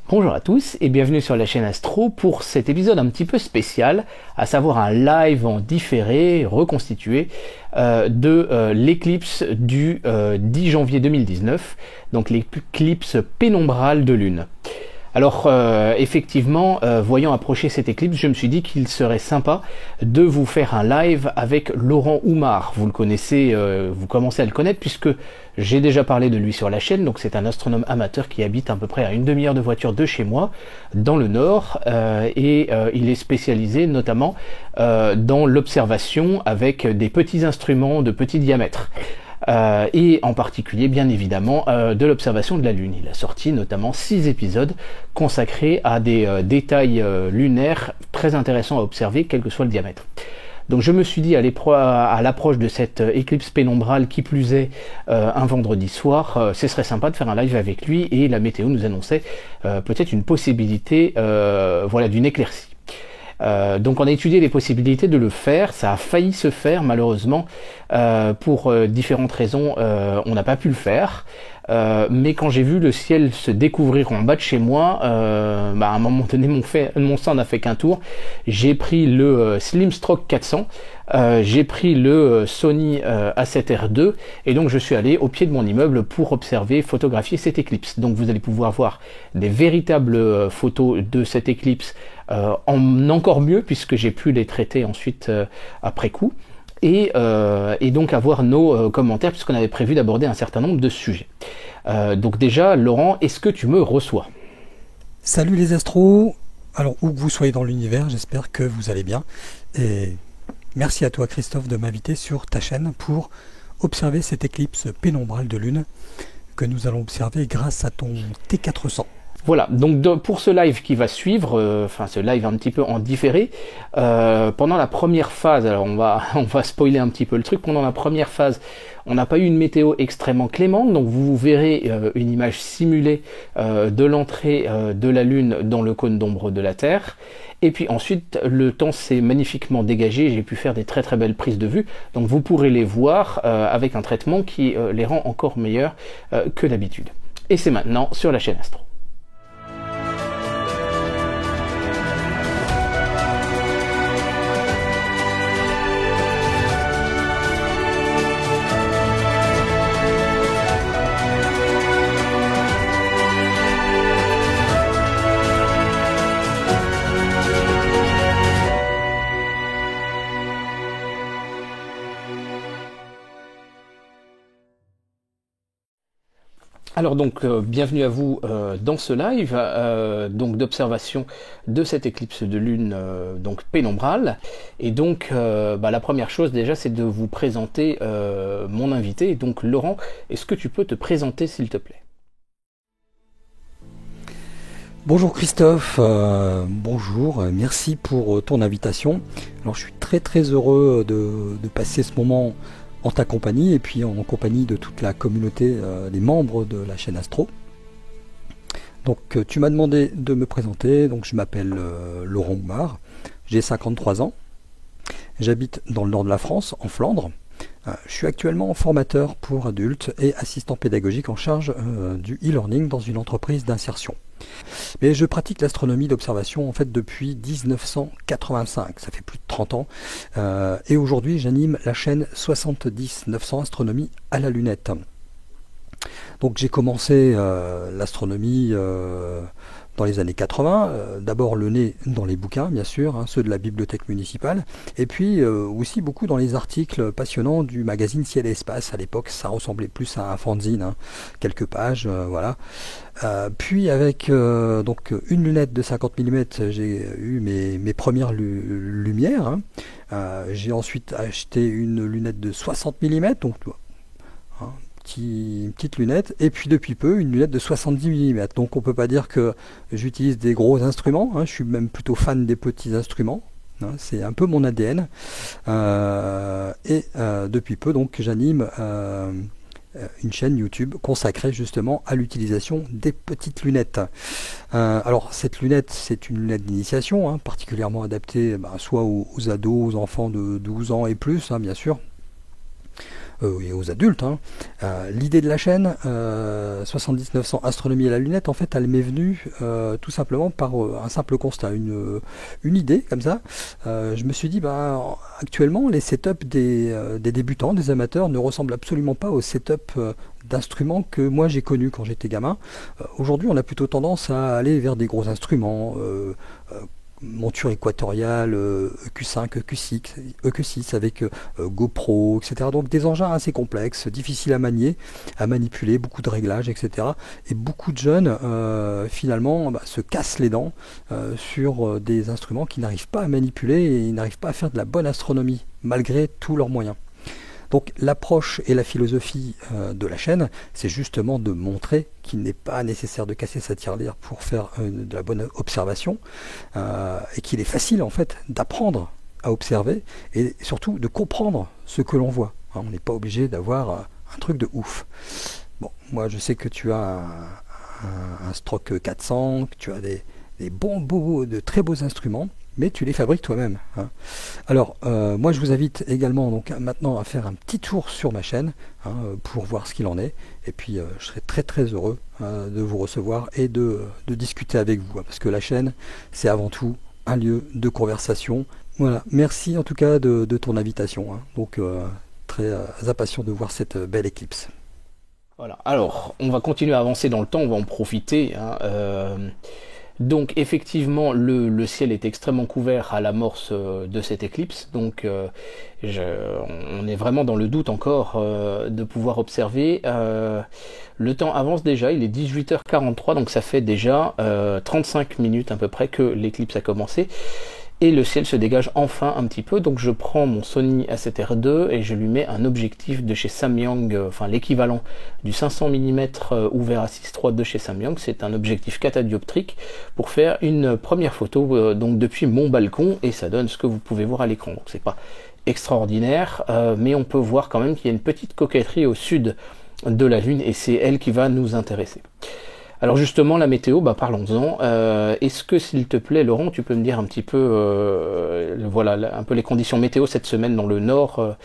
Bonjour à tous et bienvenue sur la chaîne Astro pour cet épisode un petit peu spécial, à savoir un live en différé, reconstitué, de l'éclipse du 10 janvier 2019, donc l'éclipse pénombrale de Lune. Alors effectivement, voyant approcher cette éclipse, je me suis dit qu'il serait sympa de vous faire un live avec Laurent Oumar. Vous le connaissez, vous commencez à le connaître puisque j'ai déjà parlé de lui sur la chaîne. Donc c'est un astronome amateur qui habite à peu près à une demi-heure de voiture de chez moi, dans le nord, et il est spécialisé notamment dans l'observation avec des petits instruments de petit diamètre. Et en particulier bien évidemment de l'observation de la Lune. Il a sorti notamment 6 épisodes consacrés à des détails lunaires très intéressants à observer quel que soit le diamètre. Donc je me suis dit à l'approche de cette éclipse pénombrale, qui plus est un vendredi soir, ce serait sympa de faire un live avec lui, et la météo nous annonçait peut-être une possibilité voilà, d'une éclaircie. Donc on a étudié les possibilités de le faire, ça a failli se faire malheureusement, pour différentes raisons on n'a pas pu le faire, mais quand j'ai vu le ciel se découvrir en bas de chez moi, à un moment donné mon sang n'a fait qu'un tour. J'ai pris le Slimstroke 400, j'ai pris le Sony A7R2, et donc je suis allé au pied de mon immeuble pour observer, photographier cette éclipse. Donc vous allez pouvoir voir des véritables photos de cette éclipse, en encore mieux puisque j'ai pu les traiter ensuite après coup, et donc avoir nos commentaires puisqu'on avait prévu d'aborder un certain nombre de sujets. Donc déjà, Laurent, est-ce que tu me reçois? Salut les astros. Alors où que vous soyez dans l'univers, j'espère que vous allez bien, et merci à toi Christophe de m'inviter sur ta chaîne pour observer cette éclipse pénombrale de Lune que nous allons observer grâce à ton T400. Voilà, donc pour ce live qui va suivre, enfin ce live un petit peu en différé, pendant la première phase, alors on va spoiler un petit peu le truc, pendant la première phase, on n'a pas eu une météo extrêmement clémente, donc vous verrez une image simulée de l'entrée de la Lune dans le cône d'ombre de la Terre, et puis ensuite le temps s'est magnifiquement dégagé, j'ai pu faire des très très belles prises de vue, donc vous pourrez les voir avec un traitement qui les rend encore meilleurs que d'habitude. Et c'est maintenant sur la chaîne Astro. Alors donc bienvenue à vous dans ce live donc d'observation de cette éclipse de Lune donc pénombrale, et donc la première chose déjà c'est de vous présenter mon invité. Donc Laurent, est-ce que tu peux te présenter s'il te plaît? Bonjour Christophe, bonjour, merci pour ton invitation. Alors je suis très heureux de passer ce moment en ta compagnie, et puis en compagnie de toute la communauté des membres de la chaîne Astro. Donc tu m'as demandé de me présenter, donc je m'appelle Laurent Oumar, j'ai 53 ans, j'habite dans le nord de la France, en Flandre. Je suis actuellement formateur pour adultes et assistant pédagogique en charge du e-learning dans une entreprise d'insertion. Mais je pratique l'astronomie d'observation en fait depuis 1985, ça fait plus de 30 ans, et aujourd'hui j'anime la chaîne 70-900 Astronomie à la lunette. Donc j'ai commencé l'astronomie dans les années 80, d'abord le nez dans les bouquins bien sûr, hein, ceux de la bibliothèque municipale, et puis aussi beaucoup dans les articles passionnants du magazine Ciel et Espace. À l'époque ça ressemblait plus à un fanzine, hein, quelques pages, voilà. Puis avec donc une lunette de 50 mm, j'ai eu mes premières lumières, hein. J'ai ensuite acheté une lunette de 60 mm, donc hein, une petite lunette, et puis depuis peu une lunette de 70 mm. Donc on peut pas dire que j'utilise des gros instruments, hein, je suis même plutôt fan des petits instruments, hein, c'est un peu mon ADN, et depuis peu donc j'anime une chaîne YouTube consacrée justement à l'utilisation des petites lunettes. Alors cette lunette, c'est une lunette d'initiation, hein, particulièrement adaptée soit aux ados, aux enfants de 12 ans et plus, hein, bien sûr. et aux adultes. L'idée de la chaîne 7900 Astronomie à la lunette, en fait, elle m'est venue tout simplement par un simple constat, une idée comme ça. Je me suis dit, actuellement, les setups des débutants, des amateurs, ne ressemblent absolument pas aux setups d'instruments que moi j'ai connus quand j'étais gamin. Aujourd'hui, on a plutôt tendance à aller vers des gros instruments, monture équatoriale, EQ5, EQ6, EQ6 avec GoPro, etc. Donc des engins assez complexes, difficiles à manier, à manipuler, beaucoup de réglages, etc. Et beaucoup de jeunes finalement se cassent les dents sur des instruments qu'ils n'arrivent pas à manipuler et ils n'arrivent pas à faire de la bonne astronomie malgré tous leurs moyens. Donc l'approche et la philosophie de la chaîne, c'est justement de montrer qu'il n'est pas nécessaire de casser sa tirelire pour faire de la bonne observation et qu'il est facile en fait d'apprendre à observer et surtout de comprendre ce que l'on voit. On n'est pas obligé d'avoir un truc de ouf. Bon, moi je sais que tu as un Stroke 400, que tu as des de très beaux instruments, mais tu les fabriques toi-même. Alors, moi je vous invite également donc maintenant à faire un petit tour sur ma chaîne pour voir ce qu'il en est. Et puis je serai très très heureux de vous recevoir et de discuter avec vous, parce que la chaîne, c'est avant tout un lieu de conversation. Voilà, merci en tout cas de ton invitation. Donc très impatient de voir cette belle éclipse. Voilà, alors on va continuer à avancer dans le temps, on va en profiter. Donc effectivement le ciel est extrêmement couvert à l'amorce de cette éclipse, donc on est vraiment dans le doute encore de pouvoir observer. Le temps avance déjà, il est 18h43, donc ça fait déjà 35 minutes à peu près que l'éclipse a commencé. Et le ciel se dégage enfin un petit peu, donc je prends mon Sony A7R II et je lui mets un objectif de chez Samyang, enfin l'équivalent du 500 mm ouvert à 6.3 de chez Samyang. C'est un objectif catadioptrique pour faire une première photo donc depuis mon balcon, et ça donne ce que vous pouvez voir à l'écran. Donc c'est pas extraordinaire, mais on peut voir quand même qu'il y a une petite coquetterie au sud de la Lune et c'est elle qui va nous intéresser. Alors justement, la météo, parlons-en. Est-ce que, s'il te plaît, Laurent, tu peux me dire un petit peu, voilà, un peu les conditions météo cette semaine dans le nord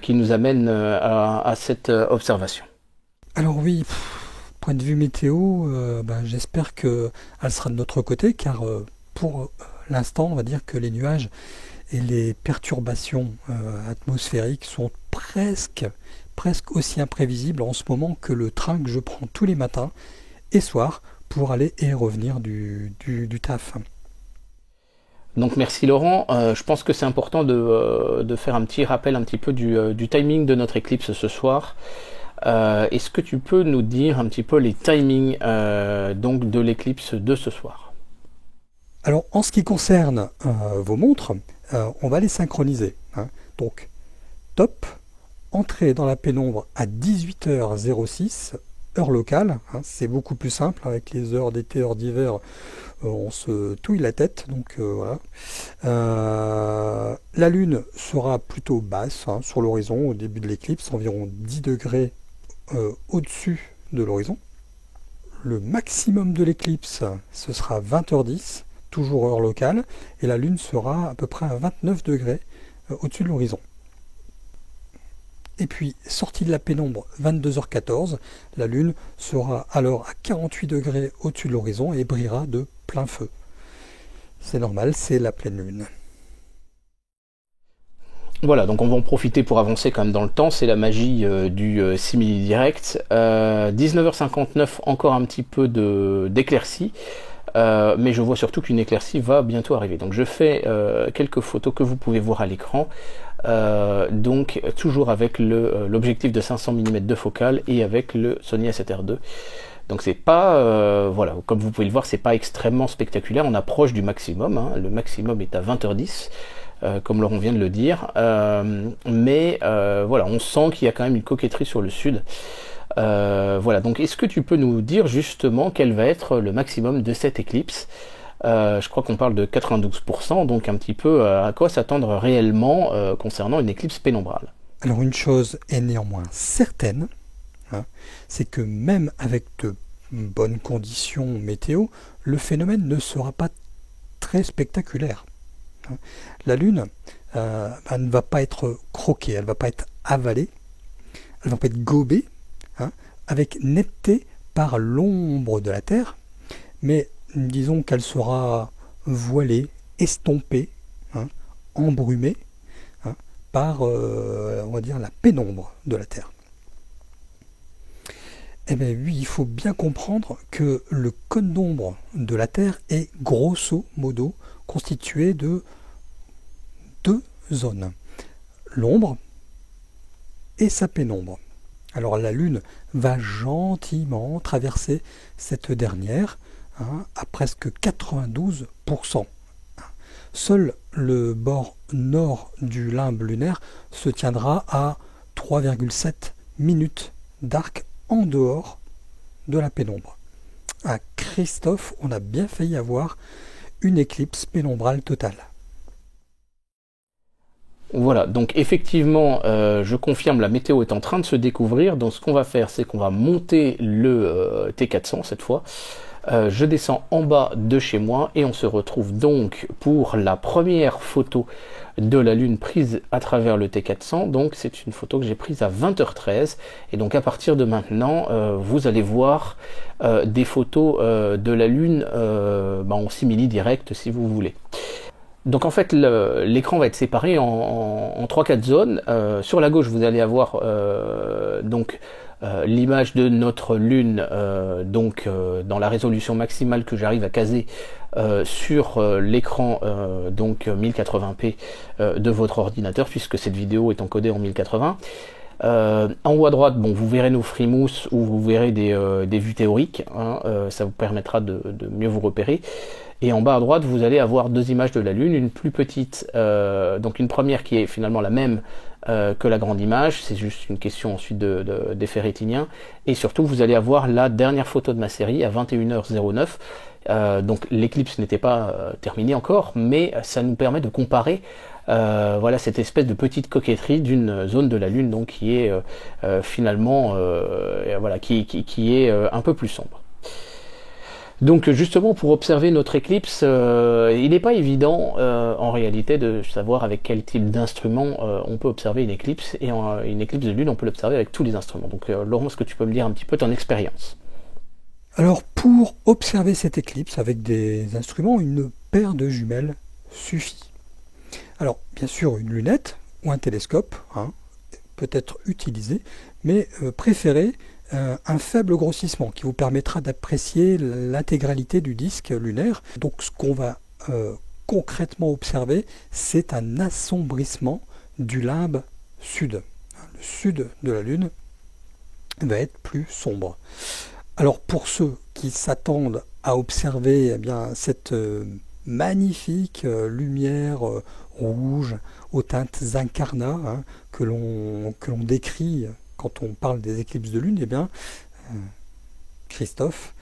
qui nous amènent à cette observation? Alors oui, point de vue météo, j'espère qu'elle sera de notre côté, car pour l'instant, on va dire que les nuages et les perturbations atmosphériques sont presque aussi imprévisibles en ce moment que le train que je prends tous les matins et soir pour aller et revenir du taf. Donc merci Laurent, je pense que c'est important de faire un petit rappel un petit peu du timing de notre éclipse ce soir. Est-ce que tu peux nous dire un petit peu les timings donc de l'éclipse de ce soir? Alors en ce qui concerne vos montres, on va les synchroniser. Donc top, entrée dans la pénombre à 18h06, heure locale, c'est beaucoup plus simple avec les heures d'été, heures d'hiver, on se touille la tête, donc voilà. La lune sera plutôt basse sur l'horizon au début de l'éclipse, environ 10 degrés au-dessus de l'horizon. Le maximum de l'éclipse, ce sera 20h10, toujours heure locale, et la lune sera à peu près à 29 degrés au-dessus de l'horizon. Et puis, sortie de la pénombre, 22h14, la Lune sera alors à 48 degrés au-dessus de l'horizon et brillera de plein feu. C'est normal, c'est la pleine Lune. Voilà, donc on va en profiter pour avancer quand même dans le temps, c'est la magie du simili direct. 19h59, encore un petit peu d'éclaircie. Mais je vois surtout qu'une éclaircie va bientôt arriver. Donc je fais quelques photos que vous pouvez voir à l'écran. Donc toujours avec l'objectif de 500 mm de focale et avec le Sony A7R II. Donc c'est pas, voilà, comme vous pouvez le voir, c'est pas extrêmement spectaculaire. On approche du maximum. Le maximum est à 20h10. Comme Laurent vient de le dire. Mais voilà, on sent qu'il y a quand même une coquetterie sur le sud. Voilà, donc est-ce que tu peux nous dire justement quel va être le maximum de cette éclipse? Je crois qu'on parle de 92%, donc un petit peu à quoi s'attendre réellement concernant une éclipse pénombrale. Alors une chose est néanmoins certaine, c'est que même avec de bonnes conditions météo, le phénomène ne sera pas très spectaculaire. La Lune ne va pas être croquée, elle ne va pas être avalée, elles vont pas être gobées, hein, avec netteté par l'ombre de la Terre, mais disons qu'elle sera voilée, estompée, hein, embrumée, hein, par, on va dire, la pénombre de la Terre. Eh bien oui, il faut bien comprendre que le cône d'ombre de la Terre est grosso modo constitué de deux zones, l'ombre et sa pénombre. Alors la Lune va gentiment traverser cette dernière, hein, à presque 92%. Seul le bord nord du limbe lunaire se tiendra à 3,7 minutes d'arc en dehors de la pénombre. À Christophe, on a bien failli avoir une éclipse pénombrale totale. Voilà, donc effectivement, je confirme, la météo est en train de se découvrir. Donc ce qu'on va faire, c'est qu'on va monter le T400 cette fois. Je descends en bas de chez moi et on se retrouve donc pour la première photo de la Lune prise à travers le T400. Donc c'est une photo que j'ai prise à 20h13 et donc à partir de maintenant vous allez voir des photos de la Lune en simili direct si vous voulez. Donc en fait l'écran va être séparé en 3-4 zones. Sur la gauche vous allez avoir l'image de notre Lune dans la résolution maximale que j'arrive à caser sur l'écran 1080p de votre ordinateur, puisque cette vidéo est encodée en 1080. En haut à droite, vous verrez nos frimousse ou vous verrez des vues théoriques, hein, ça vous permettra de mieux vous repérer. Et en bas à droite, vous allez avoir deux images de la Lune, une plus petite, donc une première qui est finalement la même que la grande image, c'est juste une question ensuite d'effet rétinien, et surtout vous allez avoir la dernière photo de ma série à 21h09, donc l'éclipse n'était pas terminée encore, mais ça nous permet de comparer voilà cette espèce de petite coquetterie d'une zone de la Lune donc qui est finalement voilà qui est un peu plus sombre. Donc justement pour observer notre éclipse, il n'est pas évident en réalité de savoir avec quel type d'instrument on peut observer une éclipse, et une éclipse de lune on peut l'observer avec tous les instruments. Donc Laurent, est-ce que tu peux me dire un petit peu ton expérience? Alors pour observer cette éclipse avec des instruments, une paire de jumelles suffit. Alors bien sûr une lunette ou un télescope peut être utilisé, mais préférez un faible grossissement qui vous permettra d'apprécier l'intégralité du disque lunaire. Donc ce qu'on va concrètement observer, c'est un assombrissement du limbe sud. Le sud de la Lune va être plus sombre. Alors pour ceux qui s'attendent à observer cette magnifique lumière rouge aux teintes incarnats que l'on décrit quand on parle des éclipses de lune, Christophe,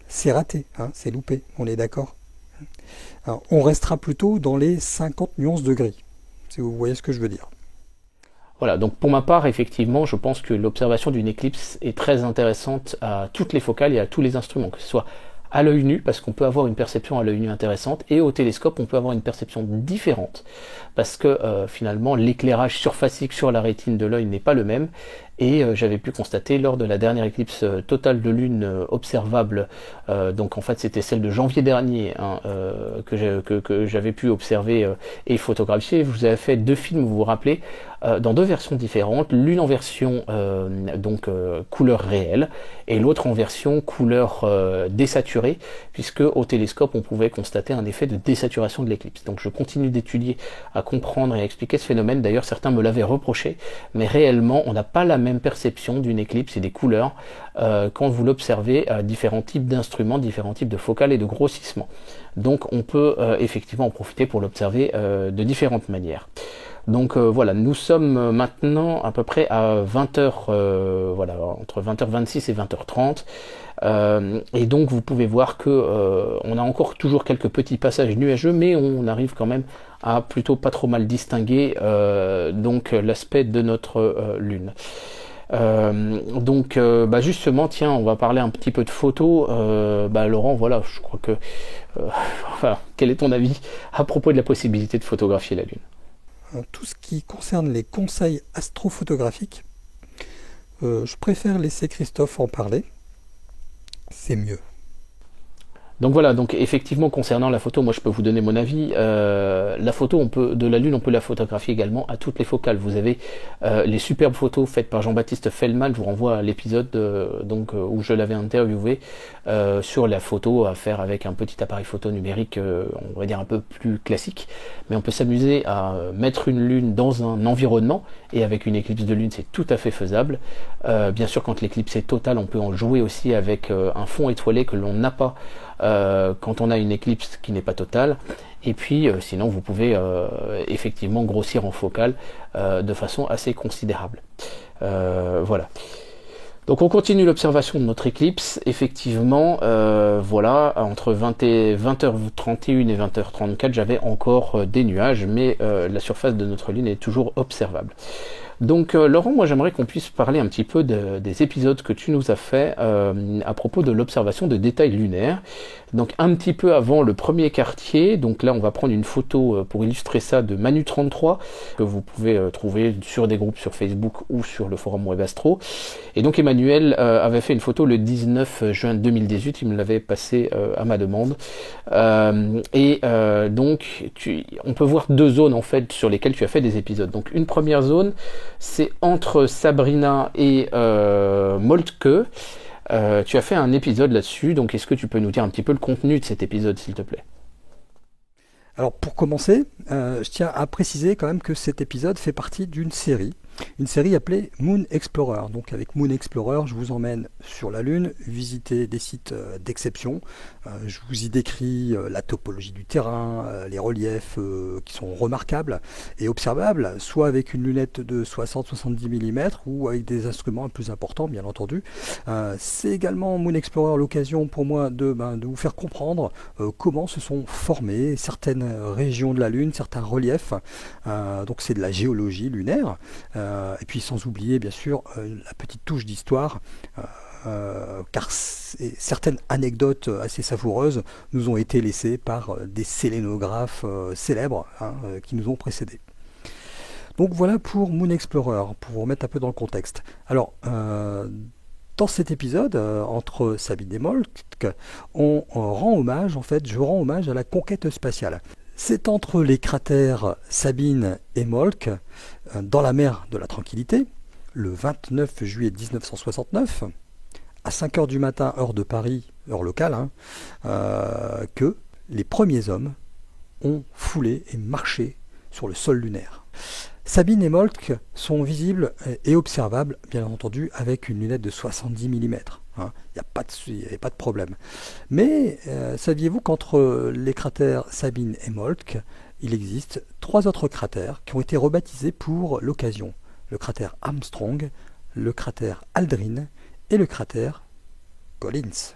c'est raté, c'est loupé, on est d'accord. On restera plutôt dans les 50 nuances de gris, si vous voyez ce que je veux dire. Voilà, donc pour ma part, effectivement, je pense que l'observation d'une éclipse est très intéressante à toutes les focales et à tous les instruments, que ce soit à l'œil nu, parce qu'on peut avoir une perception à l'œil nu intéressante, et au télescope, on peut avoir une perception différente, parce que finalement, l'éclairage surfacique sur la rétine de l'œil n'est pas le même, et j'avais pu constater lors de la dernière éclipse totale de lune observable, donc en fait c'était celle de janvier dernier, que j'avais pu observer et photographier. Je vous avais fait deux films, vous vous rappelez, dans deux versions différentes, l'une en version couleur réelle et l'autre en version couleur désaturée, puisque au télescope on pouvait constater un effet de désaturation de l'éclipse. Donc je continue d'étudier, à comprendre et à expliquer ce phénomène. D'ailleurs certains me l'avaient reproché, mais réellement on n'a pas la même perception d'une éclipse et des couleurs quand vous l'observez à différents types d'instruments, différents types de focales et de grossissement. Donc on peut effectivement en profiter pour l'observer de différentes manières. Donc voilà, nous sommes maintenant à peu près à 20h, entre 20h26 et 20h30. Et donc vous pouvez voir que on a encore toujours quelques petits passages nuageux, mais on arrive quand même à plutôt pas trop mal distinguer l'aspect de notre lune. Justement, tiens, on va parler un petit peu de photos. Laurent, voilà, je crois que quel est ton avis à propos de la possibilité de photographier la Lune? Tout ce qui concerne les conseils astrophotographiques, Je préfère laisser Christophe en parler. C'est mieux. Donc voilà, donc effectivement concernant la photo, moi je peux vous donner mon avis. La photo de la Lune, on peut la photographier également à toutes les focales. Vous avez les superbes photos faites par Jean-Baptiste Fellman. Je vous renvoie à l'épisode où je l'avais interviewé sur la photo à faire avec un petit appareil photo numérique, on va dire un peu plus classique. Mais on peut s'amuser à mettre une Lune dans un environnement, et avec une éclipse de Lune c'est tout à fait faisable. Bien sûr, quand l'éclipse est totale, on peut en jouer aussi avec un fond étoilé que l'on n'a pas quand on a une éclipse qui n'est pas totale. Et puis sinon vous pouvez effectivement grossir en focale de façon assez considérable. Voilà. Donc on continue l'observation de notre éclipse. Effectivement, voilà, entre 20h31 et 20h34, j'avais encore des nuages, mais la surface de notre Lune est toujours observable. Donc Laurent, moi j'aimerais qu'on puisse parler un petit peu des épisodes que tu nous as fait à propos de l'observation de détails lunaires. Donc un petit peu avant le premier quartier, donc là on va prendre une photo pour illustrer ça de Manu33, que vous pouvez trouver sur des groupes sur Facebook ou sur le forum Webastro. Et donc Emmanuel avait fait une photo le 19 juin 2018, il me l'avait passé à ma demande. Donc on peut voir deux zones en fait sur lesquelles tu as fait des épisodes. Donc une première zone, c'est entre Sabrina et Moltke. Tu as fait un épisode là-dessus, donc est-ce que tu peux nous dire un petit peu le contenu de cet épisode, s'il te plaît? Alors pour commencer, je tiens à préciser quand même que cet épisode fait partie d'une série appelée Moon Explorer. Donc avec Moon Explorer, je vous emmène sur la Lune, visiter des sites d'exception. Je vous y décris la topologie du terrain, les reliefs qui sont remarquables et observables, soit avec une lunette de 60-70 mm ou avec des instruments plus importants, bien entendu. C'est également Moon Explorer l'occasion pour moi de vous faire comprendre comment se sont formées certaines régions de la Lune, certains reliefs. Donc c'est de la géologie lunaire. Et puis sans oublier bien sûr la petite touche d'histoire, car certaines anecdotes assez savoureuses nous ont été laissées par des sélénographes célèbres qui nous ont précédés. Donc voilà pour Moon Explorer, pour vous remettre un peu dans le contexte. Alors, dans cet épisode, entre Sabine et Moltke, je rends hommage à la conquête spatiale. C'est entre les cratères Sabine et Moltke, dans la mer de la Tranquillité, le 29 juillet 1969, à 5h du matin, heure de Paris, heure locale, que les premiers hommes ont foulé et marché sur le sol lunaire. Sabine et Moltke sont visibles et observables, bien entendu, avec une lunette de 70 mm. Il n'y avait pas de problème. Mais saviez-vous qu'entre les cratères Sabine et Moltke, il existe 3 autres cratères qui ont été rebaptisés pour l'occasion. Le cratère Armstrong, le cratère Aldrin et le cratère Collins.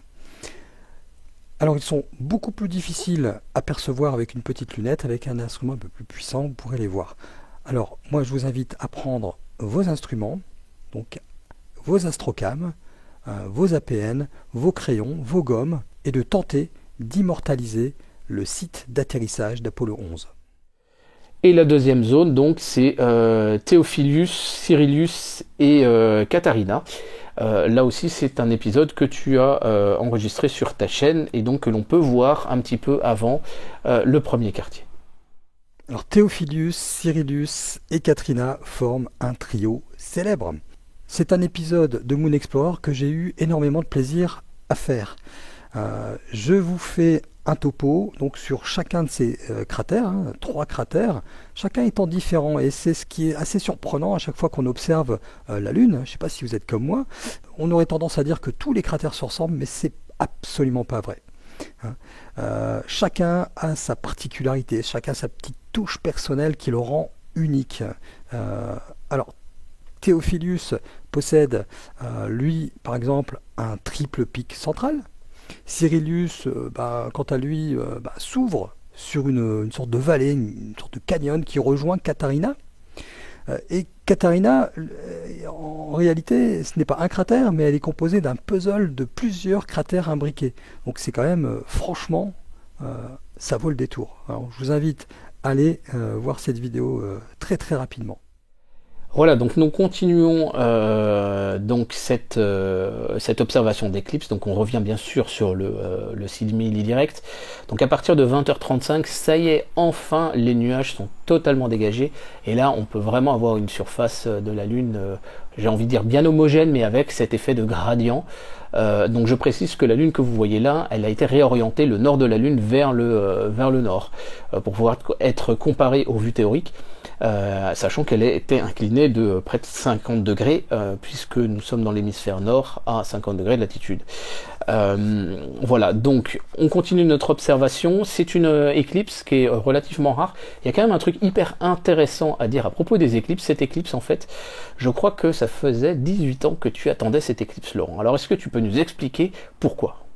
Alors ils sont beaucoup plus difficiles à percevoir avec une petite lunette, avec un instrument un peu plus puissant, vous pourrez les voir. Alors moi je vous invite à prendre vos instruments, donc vos astrocams, vos APN, vos crayons, vos gommes, et de tenter d'immortaliser le site d'atterrissage d'Apollo 11. Et la deuxième zone, donc, c'est Theophilus, Cyrillus et Katharina. Là aussi, c'est un épisode que tu as enregistré sur ta chaîne et donc que l'on peut voir un petit peu avant le premier quartier. Alors Theophilus, Cyrillus et Katrina forment un trio célèbre. C'est un épisode de Moon Explorer que j'ai eu énormément de plaisir à faire. Je vous fais un topo donc sur chacun de ces cratères, 3 cratères, chacun étant différent, et c'est ce qui est assez surprenant à chaque fois qu'on observe la Lune. Je ne sais pas si vous êtes comme moi, on aurait tendance à dire que tous les cratères se ressemblent, mais c'est absolument pas vrai. Chacun a sa particularité, chacun sa petite touche personnelle qui le rend unique. Alors Theophilus possède, lui, par exemple, un triple pic central. Cyrillus, quant à lui, s'ouvre sur une sorte de vallée, une sorte de canyon qui rejoint Katharina. Et Katharina, en réalité, ce n'est pas un cratère, mais elle est composée d'un puzzle de plusieurs cratères imbriqués. Donc c'est quand même, franchement, ça vaut le détour. Alors, je vous invite à aller voir cette vidéo très très rapidement. Voilà, donc nous continuons donc cette observation d'éclipse. Donc on revient bien sûr sur le simili direct. Donc à partir de 20h35, ça y est, enfin les nuages sont totalement dégagés. Et là, on peut vraiment avoir une surface de la Lune, j'ai envie de dire bien homogène, mais avec cet effet de gradient. Donc je précise que la Lune que vous voyez là, elle a été réorientée, le nord de la Lune vers le nord, pour pouvoir être comparée aux vues théoriques. Sachant qu'elle était inclinée de près de 50 degrés, puisque nous sommes dans l'hémisphère nord à 50 degrés de latitude. Voilà, donc on continue notre observation. C'est une éclipse qui est relativement rare. Il y a quand même un truc hyper intéressant à dire à propos des éclipses. Cette éclipse, en fait, je crois que ça faisait 18 ans que tu attendais cette éclipse, Laurent. Alors est-ce que tu peux nous expliquer pourquoi?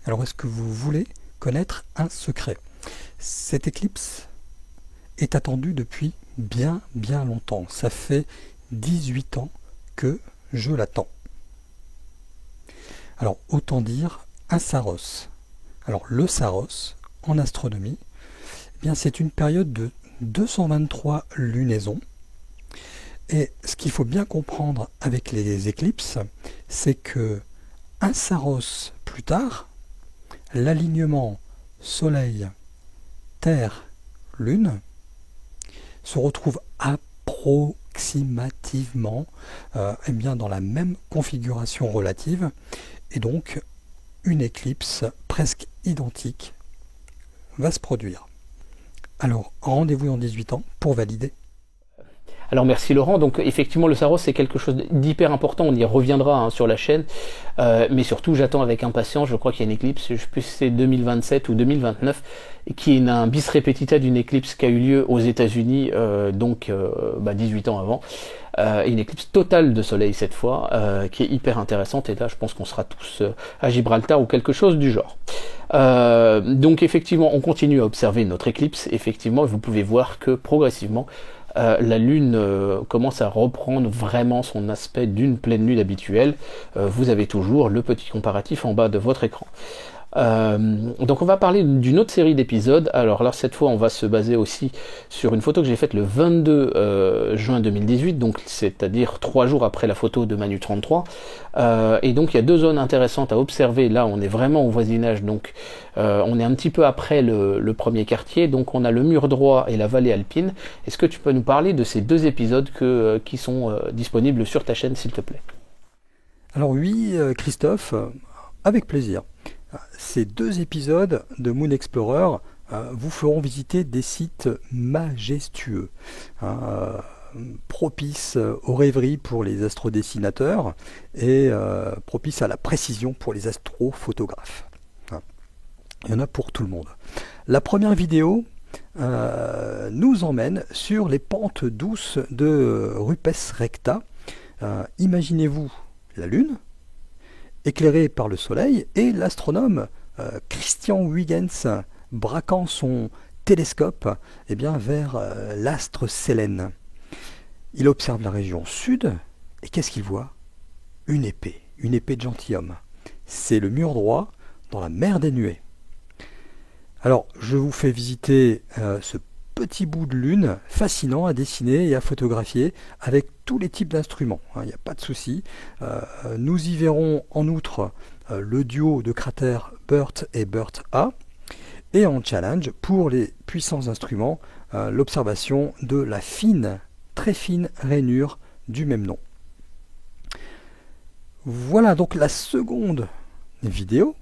Alors, est-ce que vous voulez connaître un secret? Cette éclipse est attendue depuis bien longtemps. Ça fait 18 ans que je l'attends. Alors, autant dire un Saros. Alors, le Saros, en astronomie, eh bien, c'est une période de 223 lunaisons. Et ce qu'il faut bien comprendre avec les éclipses, c'est que un Saros plus tard, l'alignement Soleil, Terre, Lune se retrouve approximativement eh bien, dans la même configuration relative, et donc une éclipse presque identique va se produire. Alors rendez-vous dans 18 ans pour valider. Alors merci Laurent, donc effectivement le Saros c'est quelque chose d'hyper important, on y reviendra sur la chaîne, mais surtout j'attends avec impatience, je crois qu'il y a une éclipse, je sais plus si c'est 2027 ou 2029, qui est un bis repetita d'une éclipse qui a eu lieu aux États-Unis 18 ans avant, une éclipse totale de soleil cette fois, qui est hyper intéressante, et là je pense qu'on sera tous à Gibraltar ou quelque chose du genre. Donc effectivement on continue à observer notre éclipse, effectivement vous pouvez voir que progressivement la Lune commence à reprendre vraiment son aspect d'une pleine lune habituelle. Vous avez toujours le petit comparatif en bas de votre écran. Donc on va parler d'une autre série d'épisodes. Alors là cette fois on va se baser aussi sur une photo que j'ai faite le 22 juin 2018, donc c'est-à-dire 3 jours après la photo de Manu 33. Et donc il y a deux zones intéressantes à observer. Là on est vraiment au voisinage, donc on est un petit peu après le premier quartier, donc on a le mur droit et la vallée alpine. Est-ce que tu peux nous parler de ces deux épisodes qui sont disponibles sur ta chaîne s'il te plaît? Alors oui Christophe, avec plaisir. Ces deux épisodes de Moon Explorer vous feront visiter des sites majestueux, propices aux rêveries pour les astrodessinateurs et propices à la précision pour les astrophotographes. Il y en a pour tout le monde. La première vidéo nous emmène sur les pentes douces de Rupes Recta. Imaginez-vous la Lune, éclairé par le soleil, et l'astronome Christian Huygens braquant son télescope vers l'astre Sélène. Il observe la région sud, et qu'est-ce qu'il voit? Une épée de gentilhomme. C'est le mur droit dans la mer des nuées. Alors, je vous fais visiter ce petit bout de lune fascinant à dessiner et à photographier avec tous les types d'instruments, il n'y a pas de souci. Nous y verrons en outre le duo de cratères BIRT et BIRT-A, et en challenge pour les puissants instruments l'observation de la très fine rainure du même nom. Voilà donc la seconde vidéo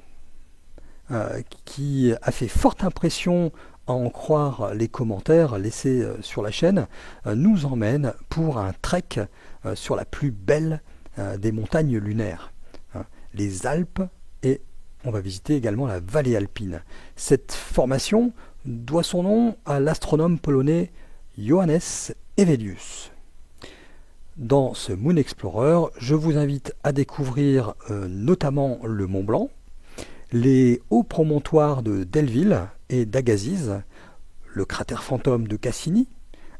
qui a fait forte impression à en croire les commentaires laissés sur la chaîne, nous emmène pour un trek sur la plus belle des montagnes lunaires, les Alpes, et on va visiter également la vallée alpine. Cette formation doit son nom à l'astronome polonais Johannes Hevelius. Dans ce Moon Explorer, je vous invite à découvrir notamment le Mont Blanc, les hauts promontoires de Delville et d'Agassiz, le cratère fantôme de Cassini,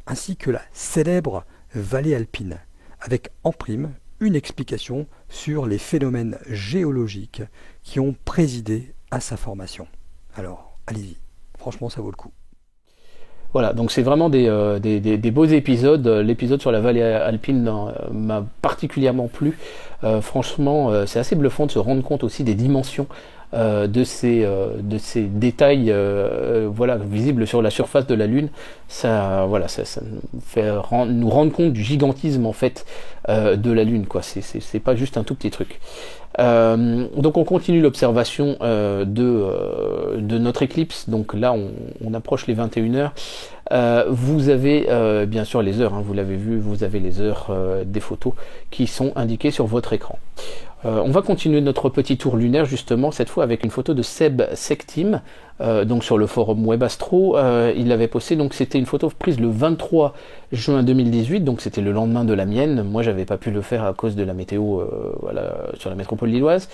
ainsi que la célèbre vallée alpine, avec en prime une explication sur les phénomènes géologiques qui ont présidé à sa formation. Alors, allez-y, franchement ça vaut le coup. Voilà, donc c'est vraiment des beaux épisodes. L'épisode sur la vallée alpine m'a particulièrement plu. Franchement, c'est assez bluffant de se rendre compte aussi des dimensions de ces détails voilà, visibles sur la surface de la Lune. Ça nous fait nous rendre compte du gigantisme en fait de la Lune, quoi. C'est pas juste un tout petit truc. Donc on continue l'observation de notre éclipse. Donc là on approche les 21h. Vous avez bien sûr les heures, hein, vous l'avez vu, vous avez les heures des photos qui sont indiquées sur votre écran. On va continuer notre petit tour lunaire justement, cette fois avec une photo de Seb Sectim, donc sur le forum Webastro. Il l'avait posté, donc c'était une photo prise le 23 juin 2018, donc c'était le lendemain de la mienne. Moi j'avais pas pu le faire à cause de la météo voilà, sur la métropole lilloise.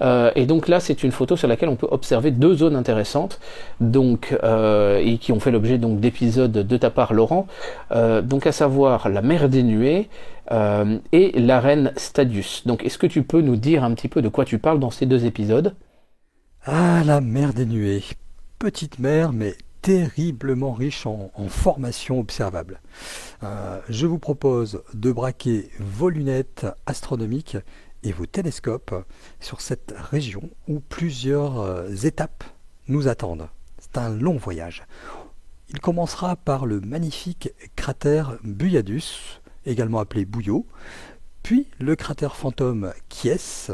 Et donc là c'est une photo sur laquelle on peut observer deux zones intéressantes, donc et qui ont fait l'objet donc d'épisodes de ta part Laurent, donc à savoir la mer des nuées et l'arène Stadius. Donc est-ce que tu peux nous dire un petit peu de quoi tu parles dans ces deux épisodes? Ah, la mer des nuées. Petite mer, mais terriblement riche en formations observables. Je vous propose de braquer vos lunettes astronomiques et vos télescopes sur cette région où plusieurs étapes nous attendent. C'est un long voyage. Il commencera par le magnifique cratère Buyadus, également appelé Bouillot, puis le cratère fantôme Kies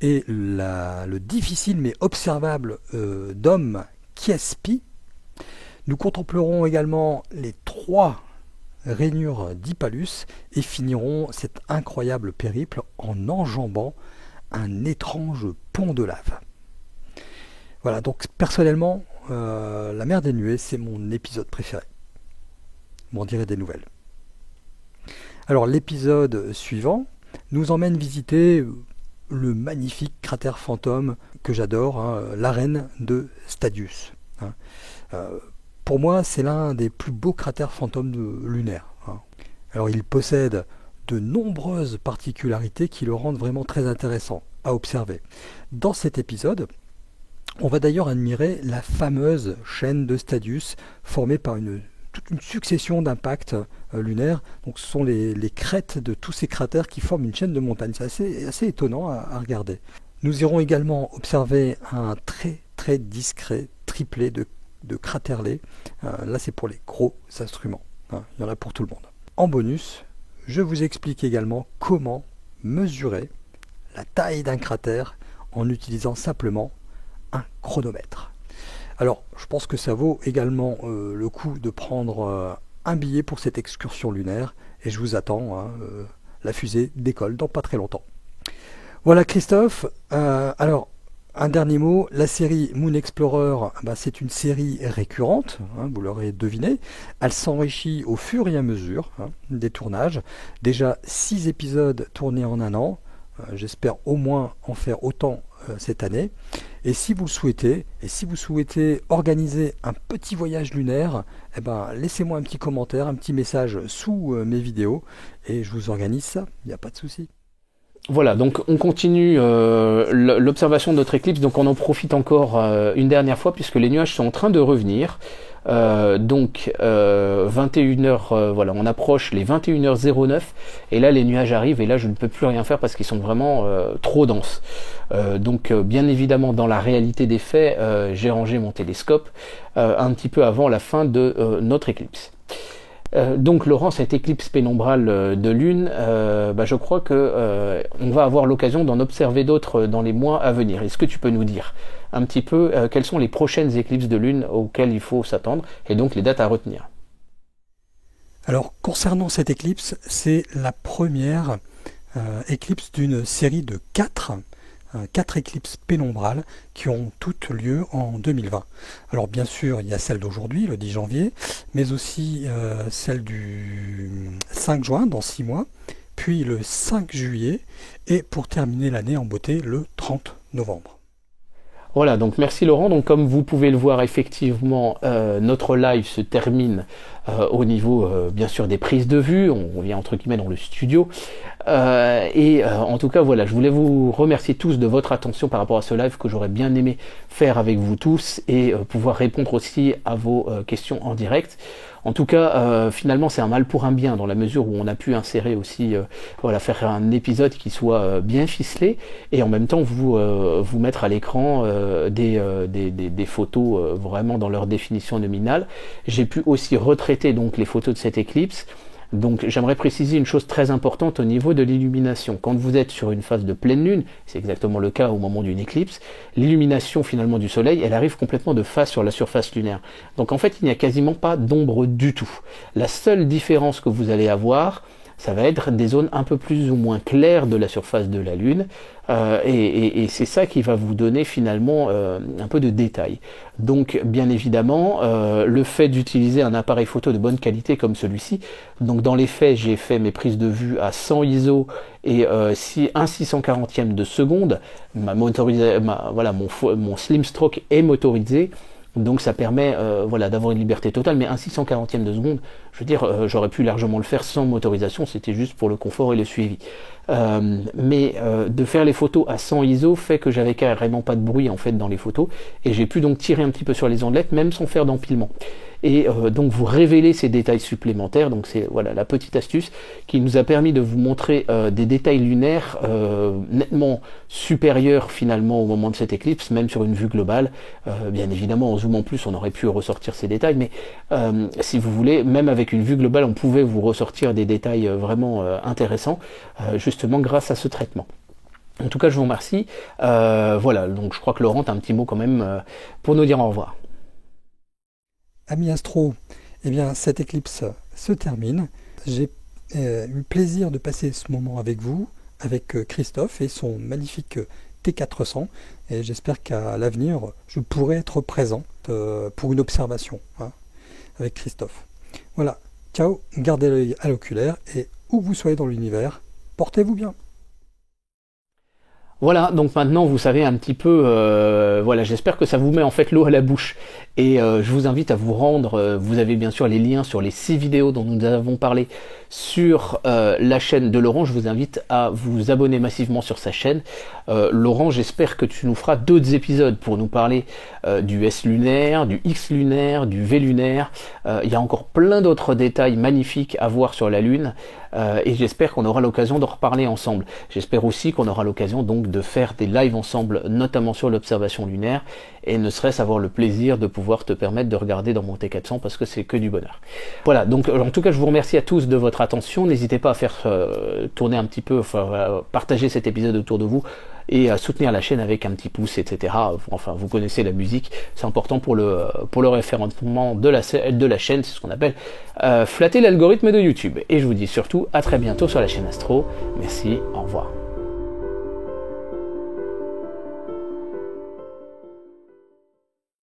et le difficile mais observable dôme Kiespi. Nous contemplerons également les 3 rainures d'Hypalus et finirons cet incroyable périple en enjambant un étrange pont de lave. Voilà, donc personnellement, la mer des nuées, c'est mon épisode préféré. M'en direz des nouvelles. Alors l'épisode suivant nous emmène visiter le magnifique cratère fantôme que j'adore, hein, l'arène de Stadius. Hein. Pour moi, c'est l'un des plus beaux cratères fantômes lunaires. Hein. Alors il possède de nombreuses particularités qui le rendent vraiment très intéressant à observer. Dans cet épisode, on va d'ailleurs admirer la fameuse chaîne de Stadius formée par toute une succession d'impacts lunaires. Donc ce sont les crêtes de tous ces cratères qui forment une chaîne de montagnes. C'est assez étonnant à regarder. Nous irons également observer un très très discret triplet de craterlets. Là c'est pour les gros instruments. Hein, il y en a pour tout le monde. En bonus, je vous explique également comment mesurer la taille d'un cratère en utilisant simplement un chronomètre. Alors, je pense que ça vaut également le coup de prendre un billet pour cette excursion lunaire et je vous attends, hein, la fusée décolle dans pas très longtemps. Voilà Christophe, alors un dernier mot, la série Moon Explorer, c'est une série récurrente, hein, vous l'aurez deviné, elle s'enrichit au fur et à mesure des tournages, déjà 6 épisodes tournés en un an, j'espère au moins en faire autant cette année. Et si vous le souhaitez, et si vous souhaitez organiser un petit voyage lunaire, laissez-moi un petit commentaire, un petit message sous mes vidéos, et je vous organise ça, il n'y a pas de souci. Voilà, donc on continue l'observation de notre éclipse, donc on en profite encore une dernière fois puisque les nuages sont en train de revenir. 21h, voilà, on approche les 21h09 et là les nuages arrivent et là je ne peux plus rien faire parce qu'ils sont vraiment trop denses. Donc bien évidemment dans la réalité des faits, j'ai rangé mon télescope un petit peu avant la fin de notre éclipse. Donc Laurent, cette éclipse pénombrale de lune, je crois que on va avoir l'occasion d'en observer d'autres dans les mois à venir. Est-ce que tu peux nous dire un petit peu quelles sont les prochaines éclipses de lune auxquelles il faut s'attendre et donc les dates à retenir? Alors concernant cette éclipse, c'est la première éclipse d'une série de 4 éclipses pénombrales qui ont toutes lieu en 2020. Alors bien sûr, il y a celle d'aujourd'hui, le 10 janvier, mais aussi celle du 5 juin, dans 6 mois, puis le 5 juillet, et pour terminer l'année en beauté, le 30 novembre. Voilà, donc merci Laurent. Donc comme vous pouvez le voir, effectivement, notre live se termine au niveau bien sûr des prises de vue, on vient entre guillemets dans le studio. En tout cas voilà, je voulais vous remercier tous de votre attention par rapport à ce live que j'aurais bien aimé faire avec vous tous et pouvoir répondre aussi à vos questions en direct. En tout cas, finalement, c'est un mal pour un bien dans la mesure où on a pu insérer aussi, voilà, faire un épisode qui soit bien ficelé et en même temps vous mettre à l'écran des photos vraiment dans leur définition nominale. J'ai pu aussi retraiter donc les photos de cette éclipse. Donc j'aimerais préciser une chose très importante au niveau de l'illumination. Quand vous êtes sur une phase de pleine lune, c'est exactement le cas au moment d'une éclipse, l'illumination finalement du soleil, elle arrive complètement de face sur la surface lunaire. Donc en fait, il n'y a quasiment pas d'ombre du tout. La seule différence que vous allez avoir, ça va être des zones un peu plus ou moins claires de la surface de la Lune, et c'est ça qui va vous donner finalement un peu de détails. Donc bien évidemment, le fait d'utiliser un appareil photo de bonne qualité comme celui-ci, donc dans les faits, j'ai fait mes prises de vue à 100 ISO et 1/640e de seconde, mon slim stroke est motorisé. Donc ça permet voilà, d'avoir une liberté totale, mais un 640e de seconde, je veux dire, j'aurais pu largement le faire sans motorisation, c'était juste pour le confort et le suivi. Mais de faire les photos à 100 ISO fait que j'avais carrément pas de bruit en fait dans les photos, et j'ai pu donc tirer un petit peu sur les ondelettes, même sans faire d'empilement. Et donc vous révélez ces détails supplémentaires, donc c'est voilà la petite astuce qui nous a permis de vous montrer des détails lunaires nettement supérieurs finalement au moment de cette éclipse, même sur une vue globale. Bien évidemment en zoomant plus on aurait pu ressortir ces détails, mais si vous voulez, même avec une vue globale on pouvait vous ressortir des détails vraiment intéressants, justement grâce à ce traitement. En tout cas je vous remercie. Voilà, donc je crois que Laurent a un petit mot quand même pour nous dire au revoir. Amis astro, eh bien cette éclipse se termine. J'ai eu plaisir de passer ce moment avec vous, avec Christophe et son magnifique T400. Et j'espère qu'à l'avenir, je pourrai être présent pour une observation avec Christophe. Voilà, ciao, gardez l'œil à l'oculaire et où vous soyez dans l'univers, portez-vous bien. Voilà, donc maintenant vous savez un petit peu, voilà, j'espère que ça vous met en fait l'eau à la bouche. Et je vous invite à vous rendre, vous avez bien sûr les liens sur les 6 vidéos dont nous avons parlé sur la chaîne de Laurent. Je vous invite à vous abonner massivement sur sa chaîne. Laurent, j'espère que tu nous feras d'autres épisodes pour nous parler du S lunaire, du X lunaire, du V lunaire. Il y a encore plein d'autres détails magnifiques à voir sur la Lune. Et j'espère qu'on aura l'occasion d'en reparler ensemble. J'espère aussi qu'on aura l'occasion donc de faire des lives ensemble, notamment sur l'observation lunaire, et ne serait-ce avoir le plaisir de pouvoir te permettre de regarder dans mon T400 parce que c'est que du bonheur. Voilà, donc en tout cas je vous remercie à tous de votre attention. N'hésitez pas à faire tourner un petit peu, partager cet épisode autour de vous et à soutenir la chaîne avec un petit pouce, etc. Enfin, vous connaissez la musique, c'est important pour le référencement de la chaîne, c'est ce qu'on appelle flatter l'algorithme de YouTube. Et je vous dis surtout à très bientôt sur la chaîne Astro. Merci, au revoir.